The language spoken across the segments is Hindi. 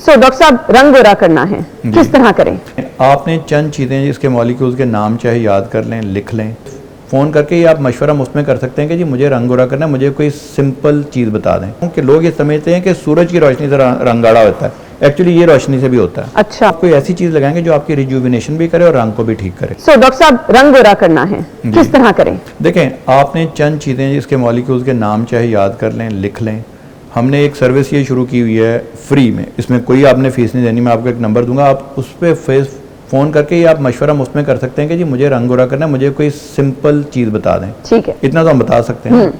सो डॉक्टर साहब, रंग गोरा करना है, किस तरह करें? आपने चंद चीज़ें जिसके मॉलिक्यूल्स के नाम चाहे याद कर लें, लिख लें, फ़ोन करके ही आप मशवरा मुझमें कर सकते हैं कि जी मुझे रंग गोरा करना है, मुझे कोई सिंपल चीज़ बता दें। क्योंकि लोग ये समझते हैं कि सूरज की रोशनी से रंग गाढ़ा होता है, एक्चुअली ये रोशनी से भी होता है। अच्छा, आप कोई ऐसी चीज़ लगाएंगे जो आपकी रिजुविनेशन भी करे और रंग को भी ठीक करे। सो डॉक्टर साहब, रंग गोरा करना है, किस तरह करें? देखें, आपने चंद चीज़ें जिसके मॉलिक्यूल्स के नाम चाहे याद कर लें, लिख लें। हमने एक सर्विस ये शुरू की हुई है फ्री में, इसमें कोई आपने फीस नहीं देनी। मैं आपको एक नंबर दूंगा, आप उस पर फ़ोन करके ही आप मशवरा मुझमें कर सकते हैं कि जी मुझे रंग गोरा करना है, मुझे कोई सिंपल चीज़ बता दें। ठीक है, इतना तो हम बता सकते हैं।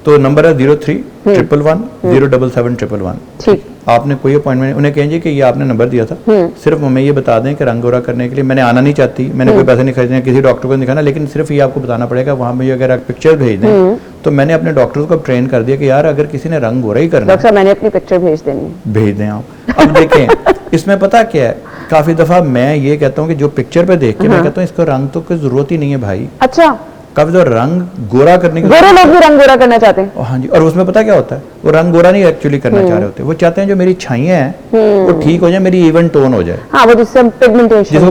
तो नंबर है 03-111-077-111। ठीक। आपने कोई अपॉइंटमेंट, उन्हें कहेंगे कि ये आपने नंबर दिया था, सिर्फ हमें ये बता दें कि रंग गोरा करने के लिए मैंने आना नहीं चाहती, मैंने कोई पैसे नहीं खरीदने, किसी डॉक्टर को दिखाना, लेकिन सिर्फ ये आपको बताना पड़ेगा। वहाँ मुझे अगर आप पिक्चर भेज दें तो मैंने अपने डॉक्टर्स को ट्रेन कर दिया कि यार अगर किसी ने रंग गोरा ही करना, डॉक्टर साहब मैंने अपनी पिक्चर भेज देनी है, भेज दें आप। अब देखें, इसमें पता क्या है, काफी दफा मैं ये कहता हूँ कि जो पिक्चर पे देख के मैं कहता हूँ इसको रंग तो कोई जरूरत ही नहीं है भाई। अच्छा, काफी तो रंग गोरा करने के गोरे लोग भी रंग गोरा करना चाहते हैं। हाँ जी, और उसमें पता क्या होता है, वो रंग गोरा नहीं एक्चुअली करना चाह रहे होते, वो चाहते हैं जो मेरी छाइयां हैं वो ठीक हो जाए, मेरी इवन टोन हो जाए। हाँ, वो जिसको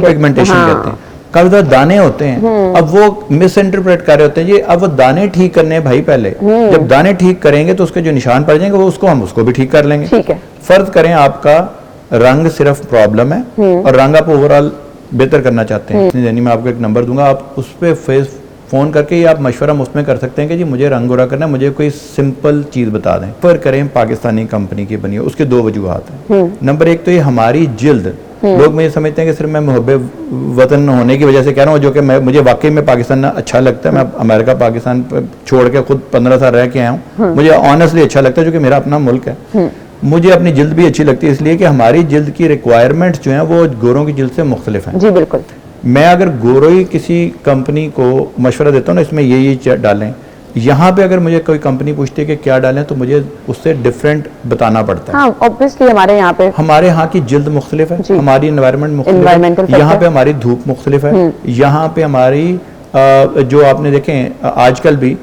पिगमेंटेशन कहते हैं। काफी तो दाने होते हैं, अब वो मिस इंटरप्रेट कर रहे होते हैं जी, अब वो दाने ठीक करने हैं भाई पहले। जब दाने ठीक करेंगे तो उसके जो निशान पड़ जाएंगे वो उसको भी ठीक कर लेंगे। ठीक है। फर्ज करें आपका रंग सिर्फ प्रॉब्लम है और रंग आप ओवरऑल बेहतर करना चाहते हैं, यानी मैं आपको एक नंबर दूंगा, आप उस पर फ़ोन करके ही आप मशवरा मुझमें कर सकते हैं कि जी मुझे रंग गोरा करना है, मुझे कोई सिंपल चीज़ बता दें। पर करें पाकिस्तानी कंपनी की बनी है, उसके दो वजूहात हैं। नंबर एक तो ये हमारी जिल्द, लोग मुझे समझते हैं कि सिर्फ मैं मुहब्बे वतन होने की वजह से कह रहा हूँ, जो कि मुझे वाकई में पाकिस्तान अच्छा लगता है। मैं अमेरिका पाकिस्तान छोड़ के खुद 15 साल रह के आया हूँ, मुझे ऑनेस्टली अच्छा लगता है, जो कि मेरा अपना मुल्क है। मुझे अपनी जिल्द भी अच्छी लगती है, इसलिए कि हमारी जिल्द की रिक्वायरमेंट्स जो हैं वो गोरों की जिल्द से मुख्तलिफ हैं। जी बिल्कुल। मैं अगर गोरोई किसी कंपनी को मशवरा देता हूँ ना, इसमें ये डालें, यहाँ पे अगर मुझे कोई कंपनी पूछती है कि क्या डालें तो मुझे उससे डिफरेंट बताना पड़ता है। हाँ, ऑब्वियसली हमारे यहाँ की जिल्द मुख्तलिफ है, हमारी इन्वायरमेंट मुख्तलिफ है, यहाँ पे हमारी धूप मुख्तलिफ है, यहाँ पे हमारी जो आपने देखें आजकल भी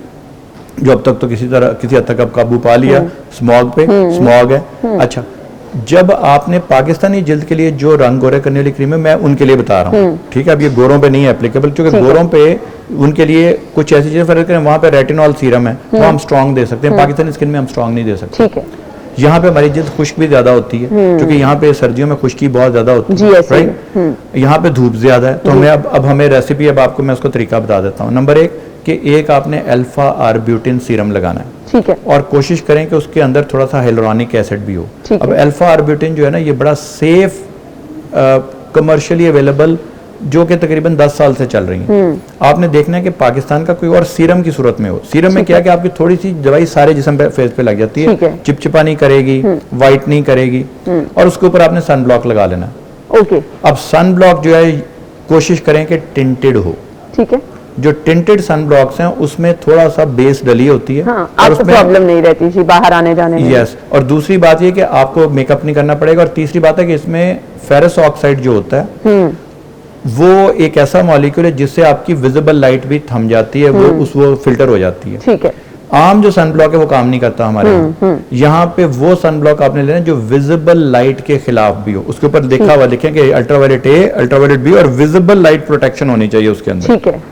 जो अब तक तो किसी हद तक अब काबू पा लिया स्मॉग पे, स्मॉग है। अच्छा, जब आपने पाकिस्तानी जिल्द के लिए जो रंग गोरे करने वाली क्रीम है, मैं उनके लिए बता रहा हूँ, ठीक है। अब ये गोरों पे नहीं है एप्लीकेबल, क्योंकि गोरों पे उनके लिए कुछ ऐसी चीजें फर्क करें, वहाँ पे रेटिनॉल सीरम है तो हम स्ट्रॉन्ग दे सकते हैं, पाकिस्तानी स्किन में हम स्ट्रॉन्ग नहीं दे सकते। ठीक है। यहाँ पे हमारी जिल्द खुश्क भी ज्यादा होती है, क्योंकि यहाँ पे सर्दियों में खुश्की बहुत ज्यादा होती है, राइट। यहाँ पे धूप ज्यादा है, तो हमें अब हमें रेसिपी, अब आपको मैं उसको तरीका बता देता हूँ। नंबर एक कि एक आपने अल्फा आर्ब्यूटिन सीरम लगाना है, ठीक है, और कोशिश करें कि उसके अंदर थोड़ा सा हाइलुरोनिक एसिड भी हो। अब अल्फा आर्ब्यूटिन जो है ना, ये बड़ा सेफ कमर्शियली अवेलेबल, जो कि तकरीबन 10 साल से चल रही है। आपने देखना है कि पाकिस्तान का कोई और सीरम की सूरत में हो। सीरम में क्या कि आपकी थोड़ी सी दवाई सारे जिस्म पे, फेस पे लग जाती है, चिपचिपा नहीं करेगी, वाइट नहीं करेगी, और उसके ऊपर आपने सन ब्लॉक लगा लेना। ओके। अब सन ब्लॉक जो है कोशिश करें कि टिंटेड हो, ठीक है। जो टिंटेड सन ब्लॉक्स हैं उसमें थोड़ा सा बेस डली होती है, हाँ, और उसमें प्रॉब्लम नहीं रहती थी बाहर आने जाने में। यस, और दूसरी बात ये कि आपको मेकअप नहीं करना पड़ेगा, और तीसरी बात है कि इसमें फेरस ऑक्साइड जो होता है वो एक ऐसा मॉलिक्यूल है जिससे आपकी विजिबल लाइट भी थम जाती है, वो फिल्टर हो जाती है, ठीक है। आम जो सन ब्लॉक है वो काम नहीं करता हमारे यहाँ पे। वो सन ब्लॉक आपने लेना जो विजिबल लाइट के खिलाफ भी हो, उसके ऊपर लिखा हुआ लिखें कि अल्ट्रावायलेट ए, अल्ट्रावायलेट बी, और विजिबल लाइट प्रोटेक्शन होनी चाहिए उसके अंदर, ठीक है।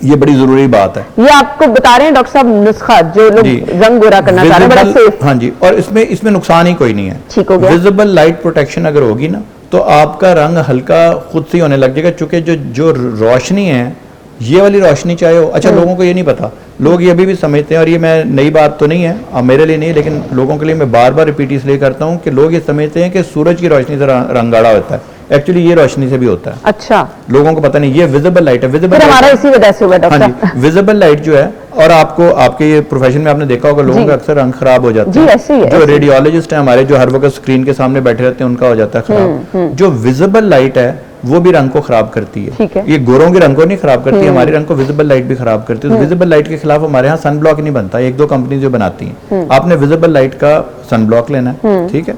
ये बड़ी जरूरी बात है। ये आपको बता रहे हैं डॉक्टर साहब नुस्खा, जो लोग रंग गोरा करना चाह रहे हैं, बड़ा सेफ। हाँ जी, और इसमें नुकसान ही कोई नहीं है, ठीक हो गया। विजिबल लाइट प्रोटेक्शन अगर होगी ना तो आपका रंग हल्का खुद से होने लग जाएगा, चूंकि जो रोशनी है ये वाली रोशनी चाहे हो। अच्छा, लोगों को ये नहीं पता, लोग ये अभी भी समझते हैं, और ये मैं नई बात तो नहीं है, मेरे लिए नहीं, लेकिन लोगों के लिए मैं बार बार रिपीट इसलिए करता हूँ कि लोग ये समझते हैं कि सूरज की रोशनी से रंग गाढ़ा होता है, एक्चुअली ये रोशनी से भी होता है। अच्छा, लोगों को पता नहीं, ये विजिबल लाइट है। विजिबल हमारा इसी वजह से हुआ डॉक्टर। हाँ जी, विजिबल लाइट जो है, और आपके ये प्रोफेशन में आपने देखा होगा लोगों का अक्सर रंग खराब हो जाता है। जो रेडियोलॉजिस्ट है हमारे, जो हर वक्त स्क्रीन के सामने बैठे रहते हैं, उनका हो जाता है खराब। जो विजिबल लाइट है वो भी रंग को खराब करती है, ये गोरों के रंग को नहीं खराब करती, हमारे रंग को विजिबल लाइट भी खराब करती है। तो विजिबल लाइट के खिलाफ हमारे यहाँ सन ब्लॉक नहीं बनता, एक दो कंपनी जो बनाती हैं। आपने विजिबल लाइट का सन ब्लॉक लेना है, ठीक है।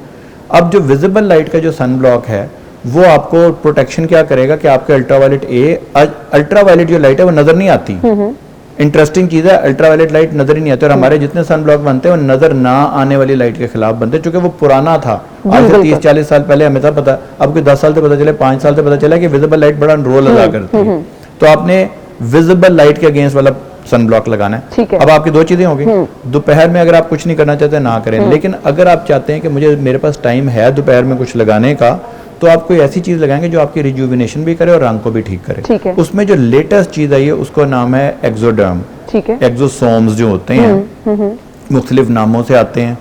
अब जो विजिबल लाइट का जो सन ब्लॉक है वो आपको प्रोटेक्शन क्या करेगा कि आपके अल्ट्रावायलेट ए, अल्ट्रावायलेट जो लाइट है वो नजर नहीं आती, इंटरेस्टिंग चीज है, अल्ट्रावायलेट लाइट नजर ही नहीं आती, और हमारे जितने सन ब्लॉक बनते हैं वो नजर ना आने वाली लाइट के खिलाफ बनते हैं, क्योंकि वो पुराना था। आज से 30-40 साल पहले हमें था पता, अब कोई 10 साल से पता चले, 5 साल से पता चला कि विजिबल लाइट बड़ा रोल अदा करती है। तो आपने विजिबल लाइट के अगेंस्ट वाला सन ब्लॉक लगाना है। अब आपकी दो चीजें होगी, दोपहर में अगर आप कुछ नहीं करना चाहते ना करें, लेकिन अगर आप चाहते हैं कि मुझे मेरे पास टाइम है दोपहर में कुछ लगाने का, तो आप कोई ऐसी चीज लगाएंगे जो आपकी रिजुविनेशन भी करे और रंग को भी ठीक करे। उसमें जो लेटेस्ट चीज आई है उसको नाम है एक्सोडर्म, एक्सोसोम्स जो होते हैं, मुख्तलिफ नामों से आते हैं।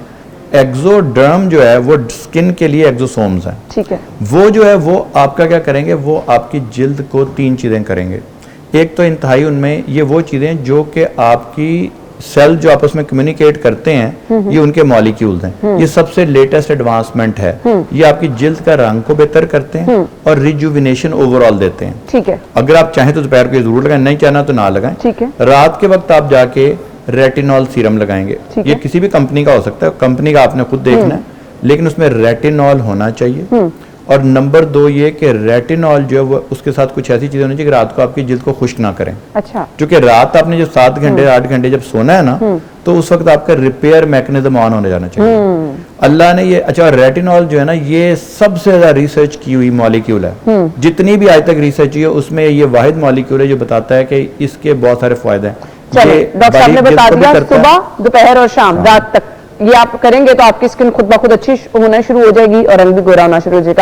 एक्सोडर्म जो है वो स्किन के लिए एक्सोसोम्स है, ठीक है। वो जो है वो आपका क्या करेंगे, वो आपकी जिल्द को 3 चीजें करेंगे। एक तो इंतहाई उनमें ये वो चीजें जो कि आपकी सेल जो आपस में कम्युनिकेट करते हैं, ये उनके मॉलिक्यूल्स हैं, ये सबसे लेटेस्ट एडवांसमेंट है। ये आपकी जिल्द का रंग को बेहतर करते हैं और रिजुविनेशन ओवरऑल देते हैं, ठीक है। अगर आप चाहें तो दोपहर को जरूर लगाएं, नहीं चाहना तो ना लगाएं, ठीक है। रात के वक्त आप जाके रेटिनॉल सीरम लगाएंगे, ये किसी भी कंपनी का हो सकता है, कंपनी का आपने खुद देखना है, लेकिन उसमें रेटिनॉल होना चाहिए। और नंबर 2 ये कि रेटिनॉल जो है वो उसके साथ कुछ ऐसी चीजें होनी चाहिए कि रात को आपकी जिल्द को खुश्क ना करें। अच्छा। क्योंकि रात आपने जब 7 घंटे 8 घंटे जब सोना है ना, तो उस वक्त आपका रिपेयर मैकेनिज्म ऑन होने जाना चाहिए। अल्लाह ने ये, अच्छा, रेटिनॉल जो है ना ये सबसे ज्यादा रिसर्च की हुई मॉलिक्यूल है, जितनी भी आज तक रिसर्च हुई है उसमें ये वाहिद मॉलिक्यूल है जो बताता है कि इसके बहुत सारे फायदे हैं। डॉक्टर साहब ने बता दिया सुबह, दोपहर और शाम, रात तक ये आप करेंगे तो आपकी स्किन खुद ब खुद अच्छी होना शुरू हो जाएगी और रंग भी गोरा होना शुरू हो जाएगा।